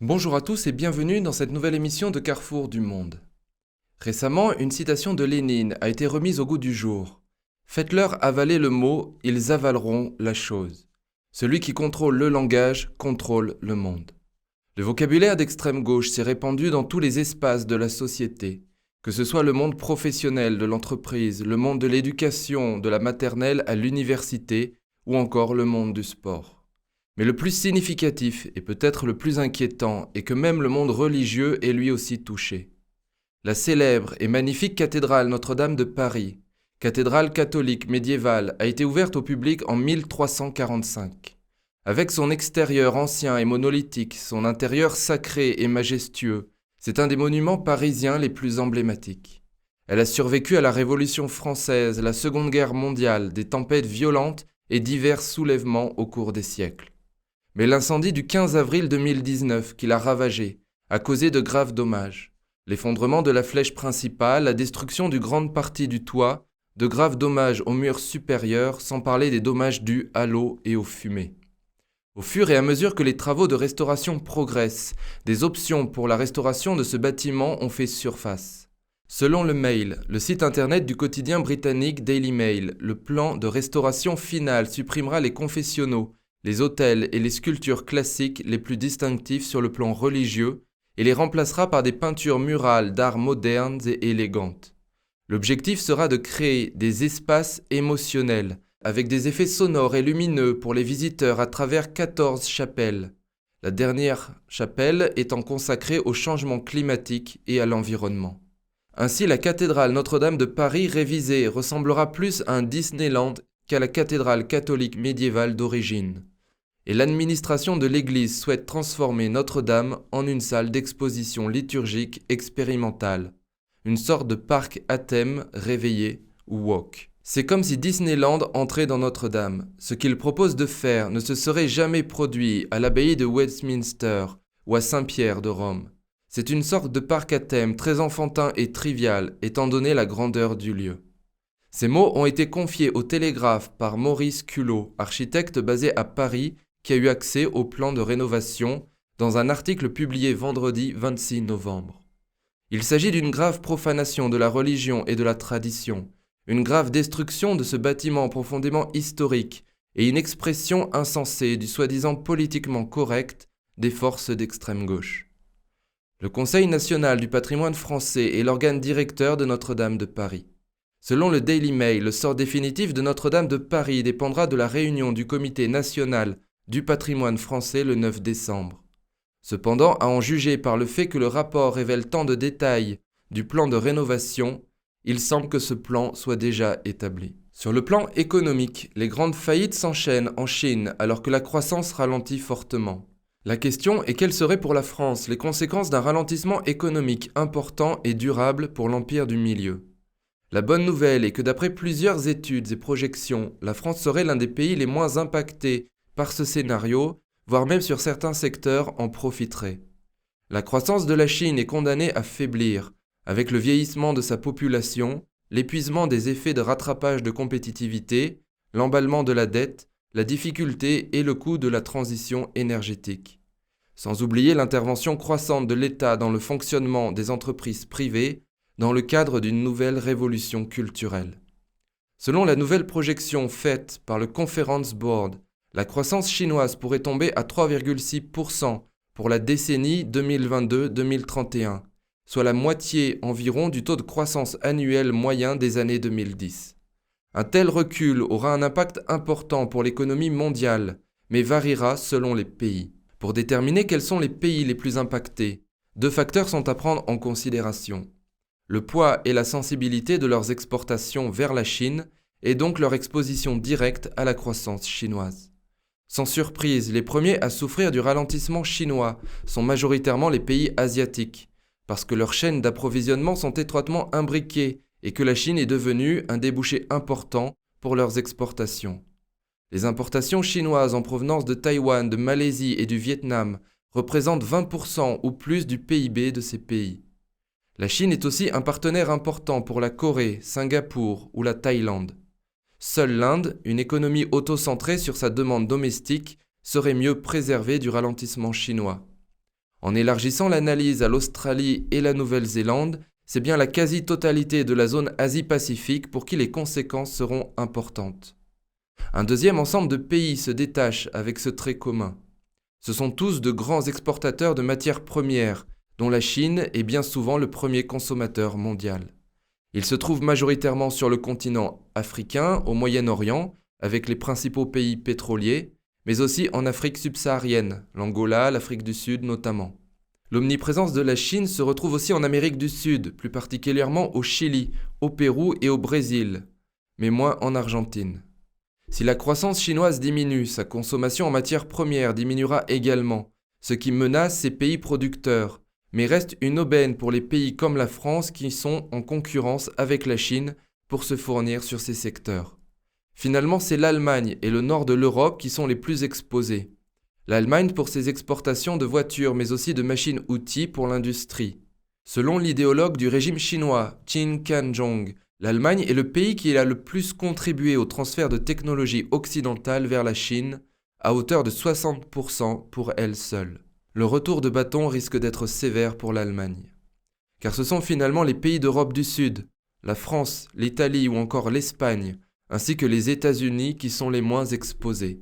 Bonjour à tous et bienvenue dans cette nouvelle émission de Carrefour du Monde. Récemment, une citation de Lénine a été remise au goût du jour. Faites-leur avaler le mot, ils avaleront la chose. Celui qui contrôle le langage contrôle le monde. Le vocabulaire d'extrême gauche s'est répandu dans tous les espaces de la société, que ce soit le monde professionnel de l'entreprise, le monde de l'éducation, de la maternelle à l'université ou encore le monde du sport. Mais le plus significatif et peut-être le plus inquiétant est que même le monde religieux est lui aussi touché. La célèbre et magnifique cathédrale Notre-Dame de Paris, cathédrale catholique médiévale, a été ouverte au public en 1345. Avec son extérieur ancien et monolithique, son intérieur sacré et majestueux, c'est un des monuments parisiens les plus emblématiques. Elle a survécu à la Révolution française, la Seconde Guerre mondiale, des tempêtes violentes et divers soulèvements au cours des siècles. Mais l'incendie du 15 avril 2019 qui l'a ravagée a causé de graves dommages. L'effondrement de la flèche principale, la destruction d'une grande partie du toit, de graves dommages aux murs supérieurs, sans parler des dommages dus à l'eau et aux fumées. Au fur et à mesure que les travaux de restauration progressent, des options pour la restauration de ce bâtiment ont fait surface. Selon le Mail, le site internet du quotidien britannique Daily Mail, le plan de restauration final supprimera les confessionnaux, les autels et les sculptures classiques les plus distinctifs sur le plan religieux et les remplacera par des peintures murales d'art modernes et élégantes. L'objectif sera de créer des espaces émotionnels avec des effets sonores et lumineux pour les visiteurs à travers 14 chapelles, la dernière chapelle étant consacrée au changement climatique et à l'environnement. Ainsi, la cathédrale Notre-Dame de Paris révisée ressemblera plus à un Disneyland qu'à la cathédrale catholique médiévale d'origine. Et l'administration de l'Église souhaite transformer Notre-Dame en une salle d'exposition liturgique expérimentale, une sorte de parc à thème réveillé ou woke. C'est comme si Disneyland entrait dans Notre-Dame. Ce qu'il propose de faire ne se serait jamais produit à l'abbaye de Westminster ou à Saint-Pierre de Rome. C'est une sorte de parc à thème très enfantin et trivial, étant donné la grandeur du lieu. Ces mots ont été confiés au Télégraphe par Maurice Culot, architecte basé à Paris, qui a eu accès au plan de rénovation dans un article publié vendredi 26 novembre. Il s'agit d'une grave profanation de la religion et de la tradition, une grave destruction de ce bâtiment profondément historique et une expression insensée du soi-disant politiquement correct des forces d'extrême gauche. Le Conseil national du patrimoine français est l'organe directeur de Notre-Dame de Paris. Selon le Daily Mail, le sort définitif de Notre-Dame de Paris dépendra de la réunion du Comité national du patrimoine français le 9 décembre. Cependant, à en juger par le fait que le rapport révèle tant de détails du plan de rénovation, il semble que ce plan soit déjà établi. Sur le plan économique, les grandes faillites s'enchaînent en Chine alors que la croissance ralentit fortement. La question est quelles seraient pour la France les conséquences d'un ralentissement économique important et durable pour l'Empire du Milieu. La bonne nouvelle est que d'après plusieurs études et projections, la France serait l'un des pays les moins impactés par ce scénario, voire même sur certains secteurs en profiterait. La croissance de la Chine est condamnée à faiblir, avec le vieillissement de sa population, l'épuisement des effets de rattrapage de compétitivité, l'emballement de la dette, la difficulté et le coût de la transition énergétique. Sans oublier l'intervention croissante de l'État dans le fonctionnement des entreprises privées, dans le cadre d'une nouvelle révolution culturelle. Selon la nouvelle projection faite par le Conference Board, la croissance chinoise pourrait tomber à 3,6% pour la décennie 2022-2031, soit la moitié environ du taux de croissance annuel moyen des années 2010. Un tel recul aura un impact important pour l'économie mondiale, mais variera selon les pays. Pour déterminer quels sont les pays les plus impactés, deux facteurs sont à prendre en considération. Le poids et la sensibilité de leurs exportations vers la Chine et donc leur exposition directe à la croissance chinoise. Sans surprise, les premiers à souffrir du ralentissement chinois sont majoritairement les pays asiatiques, parce que leurs chaînes d'approvisionnement sont étroitement imbriquées et que la Chine est devenue un débouché important pour leurs exportations. Les importations chinoises en provenance de Taïwan, de Malaisie et du Vietnam représentent 20% ou plus du PIB de ces pays. La Chine est aussi un partenaire important pour la Corée, Singapour ou la Thaïlande. Seule l'Inde, une économie auto-centrée sur sa demande domestique, serait mieux préservée du ralentissement chinois. En élargissant l'analyse à l'Australie et la Nouvelle-Zélande, c'est bien la quasi-totalité de la zone Asie-Pacifique pour qui les conséquences seront importantes. Un deuxième ensemble de pays se détache avec ce trait commun. Ce sont tous de grands exportateurs de matières premières, dont la Chine est bien souvent le premier consommateur mondial. Ils se trouvent majoritairement sur le continent africain, au Moyen-Orient, avec les principaux pays pétroliers, mais aussi en Afrique subsaharienne, l'Angola, l'Afrique du Sud notamment. L'omniprésence de la Chine se retrouve aussi en Amérique du Sud, plus particulièrement au Chili, au Pérou et au Brésil, mais moins en Argentine. Si la croissance chinoise diminue, sa consommation en matières premières diminuera également, ce qui menace ces pays producteurs, mais reste une aubaine pour les pays comme la France qui sont en concurrence avec la Chine pour se fournir sur ces secteurs. Finalement, c'est l'Allemagne et le nord de l'Europe qui sont les plus exposés. L'Allemagne pour ses exportations de voitures, mais aussi de machines-outils pour l'industrie. Selon l'idéologue du régime chinois, Qin Canzhong, l'Allemagne est le pays qui a le plus contribué au transfert de technologies occidentales vers la Chine, à hauteur de 60% pour elle seule. Le retour de bâton risque d'être sévère pour l'Allemagne. Car ce sont finalement les pays d'Europe du Sud, la France, l'Italie ou encore l'Espagne, ainsi que les États-Unis qui sont les moins exposés.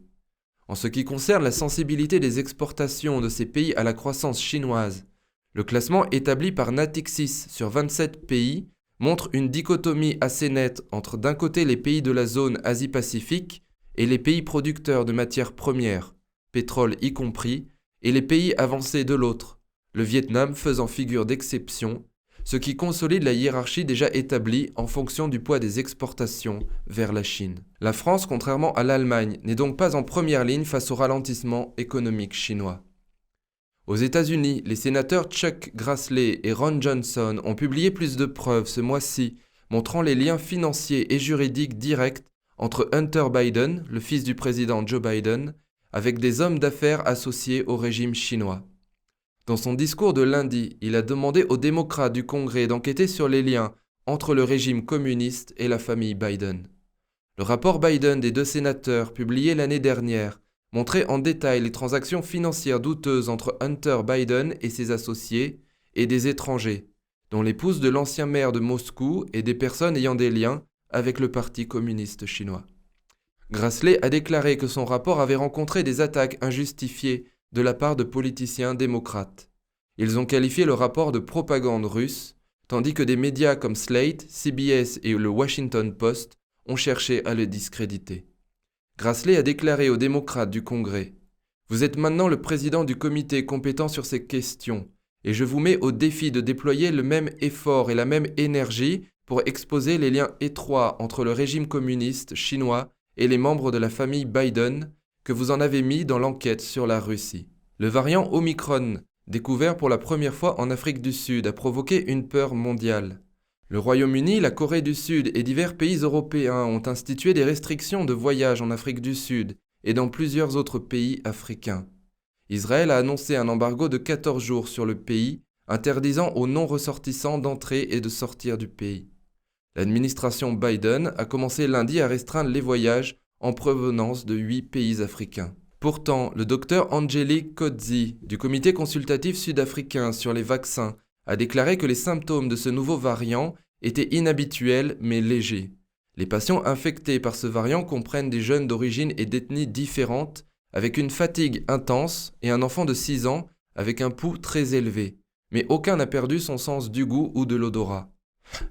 En ce qui concerne la sensibilité des exportations de ces pays à la croissance chinoise, le classement établi par Natixis sur 27 pays montre une dichotomie assez nette entre d'un côté les pays de la zone Asie-Pacifique et les pays producteurs de matières premières, pétrole y compris, et les pays avancés de l'autre, le Vietnam faisant figure d'exception, ce qui consolide la hiérarchie déjà établie en fonction du poids des exportations vers la Chine. La France, contrairement à l'Allemagne, n'est donc pas en première ligne face au ralentissement économique chinois. Aux États-Unis, les sénateurs Chuck Grassley et Ron Johnson ont publié plus de preuves ce mois-ci, montrant les liens financiers et juridiques directs entre Hunter Biden, le fils du président Joe Biden, avec des hommes d'affaires associés au régime chinois. Dans son discours de lundi, il a demandé aux démocrates du Congrès d'enquêter sur les liens entre le régime communiste et la famille Biden. Le rapport Biden des deux sénateurs, publié l'année dernière, montrait en détail les transactions financières douteuses entre Hunter Biden et ses associés et des étrangers, dont l'épouse de l'ancien maire de Moscou et des personnes ayant des liens avec le Parti communiste chinois. Grassley a déclaré que son rapport avait rencontré des attaques injustifiées de la part de politiciens démocrates. Ils ont qualifié le rapport de propagande russe, tandis que des médias comme Slate, CBS et le Washington Post ont cherché à le discréditer. Grassley a déclaré aux démocrates du Congrès « Vous êtes maintenant le président du comité compétent sur ces questions, et je vous mets au défi de déployer le même effort et la même énergie pour exposer les liens étroits entre le régime communiste chinois et les membres de la famille Biden que vous en avez mis dans l'enquête sur la Russie. Le variant Omicron, découvert pour la première fois en Afrique du Sud, a provoqué une peur mondiale. Le Royaume-Uni, la Corée du Sud et divers pays européens ont institué des restrictions de voyage en Afrique du Sud et dans plusieurs autres pays africains. Israël a annoncé un embargo de 14 jours sur le pays, interdisant aux non-ressortissants d'entrer et de sortir du pays. L'administration Biden a commencé lundi à restreindre les voyages en provenance de 8 pays africains. Pourtant, le docteur Angelique Coetzee, du comité consultatif sud-africain sur les vaccins, a déclaré que les symptômes de ce nouveau variant étaient inhabituels mais légers. Les patients infectés par ce variant comprennent des jeunes d'origine et d'ethnie différentes, avec une fatigue intense et un enfant de 6 ans avec un pouls très élevé, mais aucun n'a perdu son sens du goût ou de l'odorat.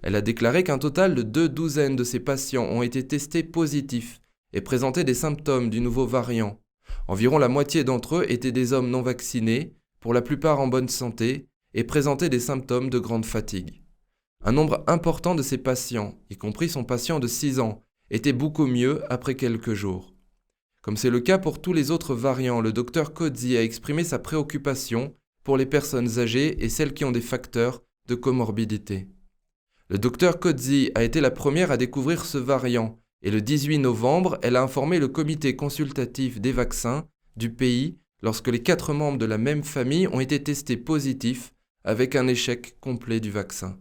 Elle a déclaré qu'un total de 2 douzaines de ces patients ont été testés positifs et présentaient des symptômes du nouveau variant. Environ la moitié d'entre eux étaient des hommes non vaccinés, pour la plupart en bonne santé, et présentaient des symptômes de grande fatigue. Un nombre important de ces patients, y compris son patient de 6 ans, était beaucoup mieux après quelques jours. Comme c'est le cas pour tous les autres variants, le docteur Coetzee a exprimé sa préoccupation pour les personnes âgées et celles qui ont des facteurs de comorbidité. Le docteur Coetzee a été la première à découvrir ce variant et le 18 novembre, elle a informé le comité consultatif des vaccins du pays lorsque les 4 membres de la même famille ont été testés positifs avec un échec complet du vaccin.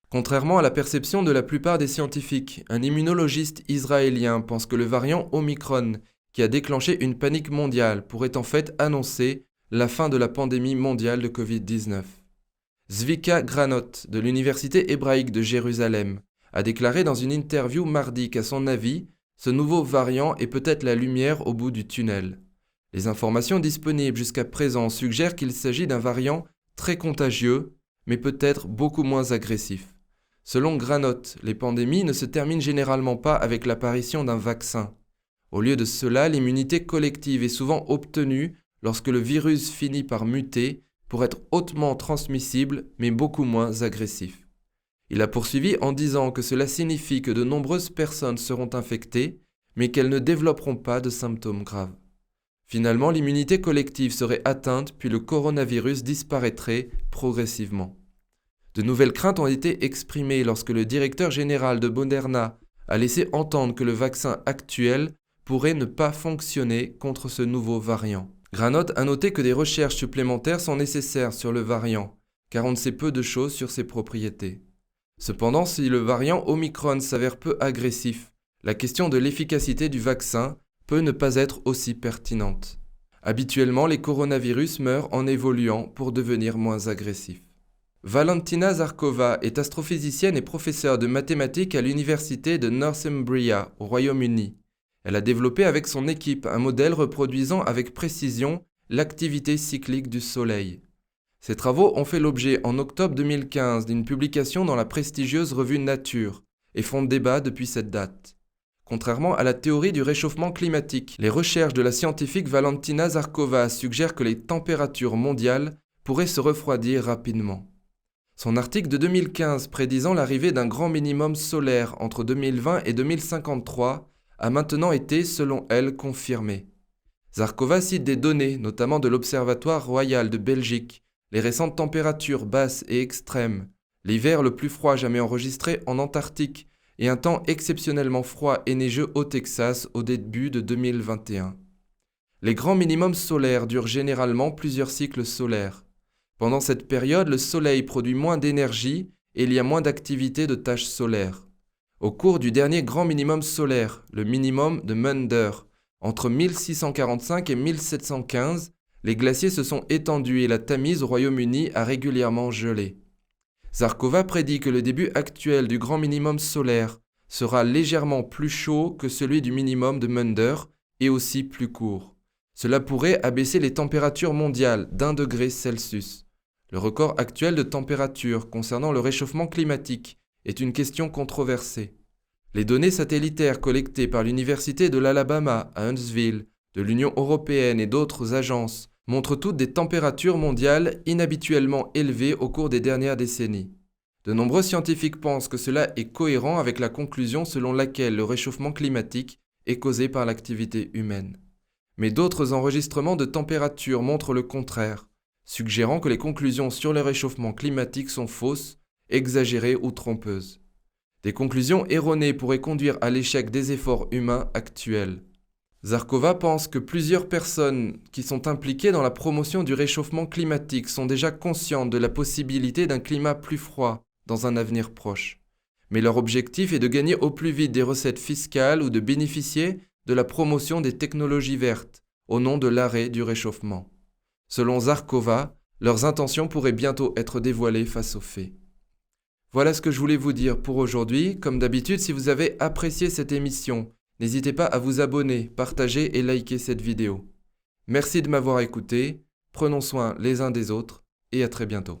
Contrairement à la perception de la plupart des scientifiques, un immunologiste israélien pense que le variant Omicron, qui a déclenché une panique mondiale, pourrait en fait annoncer la fin de la pandémie mondiale de Covid-19. Zvika Granot, de l'Université hébraïque de Jérusalem, a déclaré dans une interview mardi qu'à son avis, ce nouveau variant est peut-être la lumière au bout du tunnel. Les informations disponibles jusqu'à présent suggèrent qu'il s'agit d'un variant très contagieux, mais peut-être beaucoup moins agressif. Selon Granot, les pandémies ne se terminent généralement pas avec l'apparition d'un vaccin. Au lieu de cela, l'immunité collective est souvent obtenue lorsque le virus finit par muter pour être hautement transmissible, mais beaucoup moins agressif. Il a poursuivi en disant que cela signifie que de nombreuses personnes seront infectées, mais qu'elles ne développeront pas de symptômes graves. Finalement, l'immunité collective serait atteinte, puis le coronavirus disparaîtrait progressivement. De nouvelles craintes ont été exprimées lorsque le directeur général de Moderna a laissé entendre que le vaccin actuel pourrait ne pas fonctionner contre ce nouveau variant. Granot a noté que des recherches supplémentaires sont nécessaires sur le variant, car on ne sait peu de choses sur ses propriétés. Cependant, si le variant Omicron s'avère peu agressif, la question de l'efficacité du vaccin peut ne pas être aussi pertinente. Habituellement, les coronavirus meurent en évoluant pour devenir moins agressifs. Valentina Zarkova est astrophysicienne et professeure de mathématiques à l'université de Northumbria, au Royaume-Uni. Elle a développé avec son équipe un modèle reproduisant avec précision l'activité cyclique du Soleil. Ces travaux ont fait l'objet en octobre 2015 d'une publication dans la prestigieuse revue Nature et font débat depuis cette date. Contrairement à la théorie du réchauffement climatique, les recherches de la scientifique Valentina Zarkova suggèrent que les températures mondiales pourraient se refroidir rapidement. Son article de 2015 prédisant l'arrivée d'un grand minimum solaire entre 2020 et 2053 a maintenant été, selon elle, confirmé. Zarkova cite des données, notamment de l'Observatoire royal de Belgique, les récentes températures basses et extrêmes, l'hiver le plus froid jamais enregistré en Antarctique et un temps exceptionnellement froid et neigeux au Texas au début de 2021. Les grands minimums solaires durent généralement plusieurs cycles solaires. Pendant cette période, le Soleil produit moins d'énergie et il y a moins d'activité de tâches solaires. Au cours du dernier grand minimum solaire, le minimum de Maunder, entre 1645 et 1715, les glaciers se sont étendus et la Tamise au Royaume-Uni a régulièrement gelé. Zarkova prédit que le début actuel du grand minimum solaire sera légèrement plus chaud que celui du minimum de Maunder et aussi plus court. Cela pourrait abaisser les températures mondiales d'1 degré Celsius. Le record actuel de température concernant le réchauffement climatique est une question controversée. Les données satellitaires collectées par l'Université de l'Alabama à Huntsville, de l'Union européenne et d'autres agences montrent toutes des températures mondiales inhabituellement élevées au cours des dernières décennies. De nombreux scientifiques pensent que cela est cohérent avec la conclusion selon laquelle le réchauffement climatique est causé par l'activité humaine. Mais d'autres enregistrements de température montrent le contraire, suggérant que les conclusions sur le réchauffement climatique sont fausses, exagérées ou trompeuses. Des conclusions erronées pourraient conduire à l'échec des efforts humains actuels. Zarkova pense que plusieurs personnes qui sont impliquées dans la promotion du réchauffement climatique sont déjà conscientes de la possibilité d'un climat plus froid dans un avenir proche. Mais leur objectif est de gagner au plus vite des recettes fiscales ou de bénéficier de la promotion des technologies vertes au nom de l'arrêt du réchauffement. Selon Zarkova, leurs intentions pourraient bientôt être dévoilées face aux faits. Voilà ce que je voulais vous dire pour aujourd'hui. Comme d'habitude, si vous avez apprécié cette émission, n'hésitez pas à vous abonner, partager et liker cette vidéo. Merci de m'avoir écouté, prenons soin les uns des autres et à très bientôt.